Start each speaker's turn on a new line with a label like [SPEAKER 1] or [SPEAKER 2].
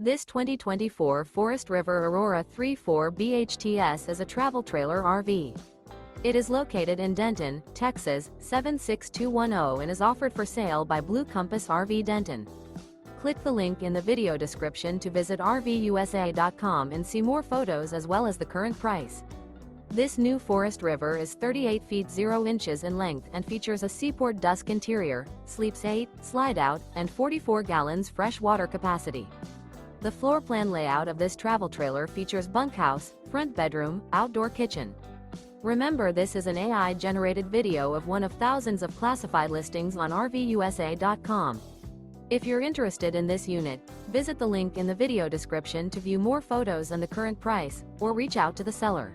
[SPEAKER 1] This 2024 Forest River Aurora 3.4 BHTS is a travel trailer RV. It is located in Denton, Texas, 76210 and is offered for sale by Blue Compass RV Denton. Click the link in the video description to visit RVUSA.com and see more photos as well as the current price. This new Forest River is 38 feet 0 inches in length and features a SEAPORT DUSK interior, sleeps 8, slide-out, and 44 gallons fresh water capacity. The floor plan layout of this travel trailer features bunkhouse, front bedroom, outdoor kitchen. Remember, this is an AI-generated video of one of thousands of classified listings on RVUSA.com. If you're interested in this unit, visit the link in the video description to view more photos and the current price, or reach out to the seller.